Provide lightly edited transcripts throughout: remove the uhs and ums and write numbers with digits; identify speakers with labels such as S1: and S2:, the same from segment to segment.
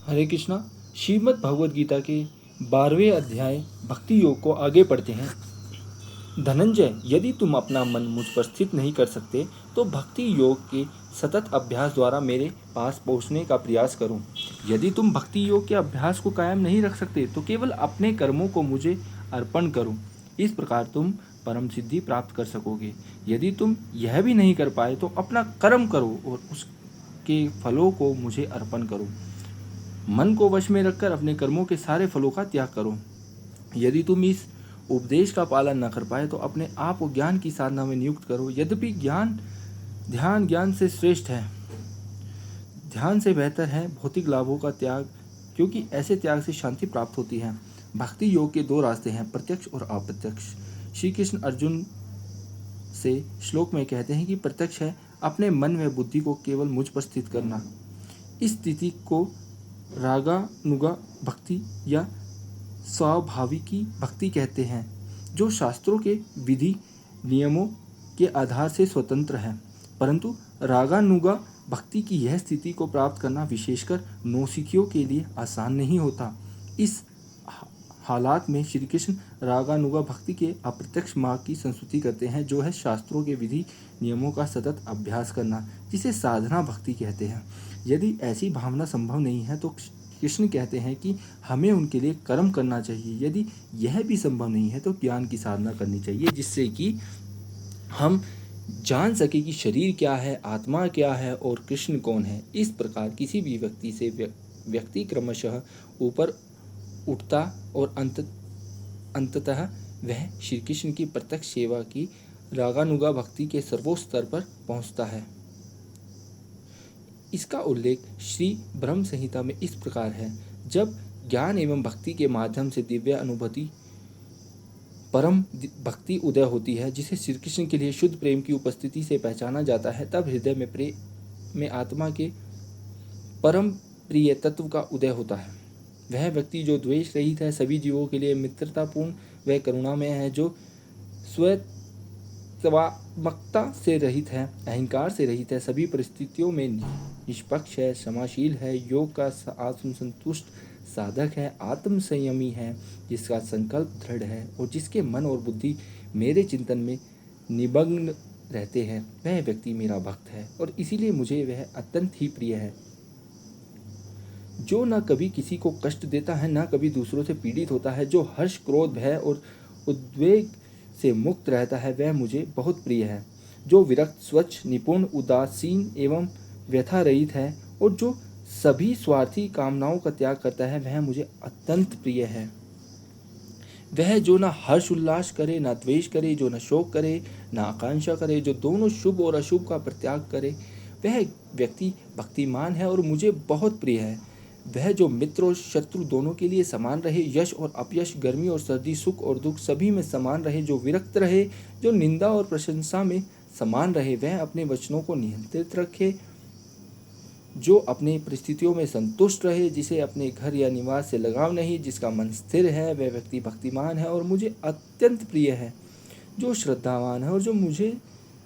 S1: हरे कृष्णा। श्रीमद् भगवद गीता के 12वें अध्याय भक्ति योग को आगे पढ़ते हैं। धनंजय, यदि तुम अपना मन मुझ पर स्थित नहीं कर सकते तो भक्ति योग के सतत अभ्यास द्वारा मेरे पास पहुंचने का प्रयास करो। यदि तुम भक्ति योग के अभ्यास को कायम नहीं रख सकते तो केवल अपने कर्मों को मुझे अर्पण करो। इस प्रकार तुम परम सिद्धि प्राप्त कर सकोगे। यदि तुम यह भी नहीं कर पाए तो अपना कर्म करो और उसके फलों को मुझे अर्पण करो। मन को वश में रखकर अपने कर्मों के सारे फलों का त्याग करो। यदि तुम इस उपदेश का पालन न कर पाए तो अपने आप को ज्ञान की साधना में नियुक्त करो। यद्यपि ध्यान से श्रेष्ठ है, ध्यान से बेहतर है भौतिक लाभों का त्याग, क्योंकि ऐसे त्याग से शांति प्राप्त होती है। भक्ति योग के दो रास्ते हैं, प्रत्यक्ष और अप्रत्यक्ष। श्री कृष्ण अर्जुन से श्लोक में कहते हैं कि प्रत्यक्ष है अपने मन व बुद्धि को केवल मुझ पर स्थित करना। इस स्थिति को रागानुगा भक्ति या स्वाभाविकी भक्ति कहते हैं, जो शास्त्रों के विधि नियमों के आधार से स्वतंत्र है। परंतु रागानुगा भक्ति की यह स्थिति को प्राप्त करना विशेषकर नौसिखियों के लिए आसान नहीं होता। इस हालात में श्री कृष्ण रागानुगा भक्ति के अप्रत्यक्ष मार्ग की संस्तुति करते हैं, जो है शास्त्रों के विधि नियमों का सतत अभ्यास करना, जिसे साधना भक्ति कहते हैं। यदि ऐसी भावना संभव नहीं है तो कृष्ण कहते हैं कि हमें उनके लिए कर्म करना चाहिए। यदि यह भी संभव नहीं है तो ज्ञान की साधना करनी चाहिए, जिससे कि हम जान सके कि शरीर क्या है, आत्मा क्या है और कृष्ण कौन है। इस प्रकार किसी भी व्यक्ति से व्यक्ति क्रमशः ऊपर उठता और अंततः वह श्री कृष्ण की प्रत्यक्ष सेवा की रागानुगा भक्ति के सर्वोच्च स्तर पर पहुंचता है। इसका उल्लेख श्री ब्रह्म संहिता में इस प्रकार है। जब ज्ञान एवं भक्ति के माध्यम से दिव्य अनुभूति परम भक्ति उदय होती है, जिसे श्री कृष्ण के लिए शुद्ध प्रेम की उपस्थिति से पहचाना जाता है, तब हृदय में प्रेम में आत्मा के परम प्रिय तत्व का उदय होता है। वह व्यक्ति जो द्वेष रहित है, सभी जीवों के लिए मित्रतापूर्ण व करुणामय है, जो स्वात्मकता से रहित है, अहंकार से रहित है, सभी परिस्थितियों में निष्पक्ष है, क्षमाशील है, योग का आत्मसंतुष्ट साधक है, आत्म संयमी है, जिसका संकल्प दृढ़ है और जिसके मन और बुद्धि मेरे चिंतन में निमग्न रहते हैं, वह व्यक्ति मेरा भक्त है और इसीलिए मुझे वह अत्यंत ही प्रिय है। जो न कभी किसी को कष्ट देता है, न कभी दूसरों से पीड़ित होता है, जो हर्ष, क्रोध, भय और उद्वेग से मुक्त रहता है, वह मुझे बहुत प्रिय है। जो विरक्त, स्वच्छ, निपुण, उदासीन एवं व्यथा रहित है और जो सभी स्वार्थी कामनाओं का त्याग करता है, वह मुझे अत्यंत प्रिय है। वह जो न हर्ष उल्लास करे, न द्वेष करे, जो न शोक करे, न आकांक्षा करे, जो दोनों शुभ और अशुभ का परित्याग करे, वह व्यक्ति भक्तिमान है और मुझे बहुत प्रिय है। वह जो मित्र और शत्रु दोनों के लिए समान रहे, यश और अपयश, गर्मी और सर्दी, सुख और दुख सभी में समान रहे, जो विरक्त रहे, जो निंदा और प्रशंसा में समान रहे, वह अपने वचनों को नियंत्रित रखे, जो अपनी परिस्थितियों में संतुष्ट रहे, जिसे अपने घर या निवास से लगाव नहीं, जिसका मन स्थिर है, वह व्यक्ति भक्तिमान है और मुझे अत्यंत प्रिय है। जो श्रद्धावान है और जो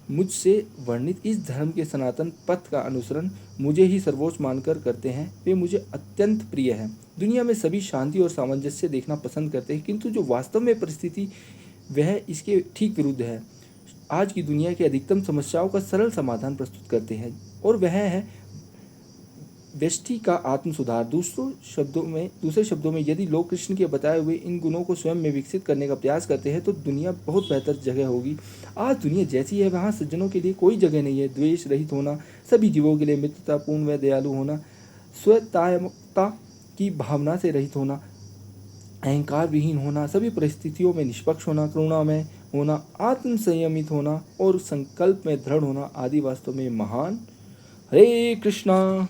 S1: मुझसे वर्णित इस धर्म के सनातन पथ का अनुसरण मुझे ही सर्वोच्च मानकर करते हैं, वे मुझे अत्यंत प्रिय है। दुनिया में सभी शांति और सामंजस्य देखना पसंद करते हैं, किंतु जो वास्तव में परिस्थिति वह इसके ठीक विरुद्ध है। आज की दुनिया की अधिकतम समस्याओं का सरल समाधान प्रस्तुत करते हैं और वह है व्यष्टि का आत्म सुधार। दूसरे शब्दों में यदि लोग कृष्ण के बताए हुए इन गुणों को स्वयं में विकसित करने का प्रयास करते हैं तो दुनिया बहुत बेहतर जगह होगी। आज दुनिया जैसी है वहाँ सज्जनों के लिए कोई जगह नहीं है। द्वेष रहित होना, सभी जीवों के लिए मित्रतापूर्ण व दयालु होना, स्वतायमता की भावना से रहित होना, अहंकार विहीन होना, सभी परिस्थितियों में निष्पक्ष होना, करुणामय होना, आत्म संयमित होना और संकल्प में दृढ़ होना आदि वास्तव में महान। हरे कृष्णा।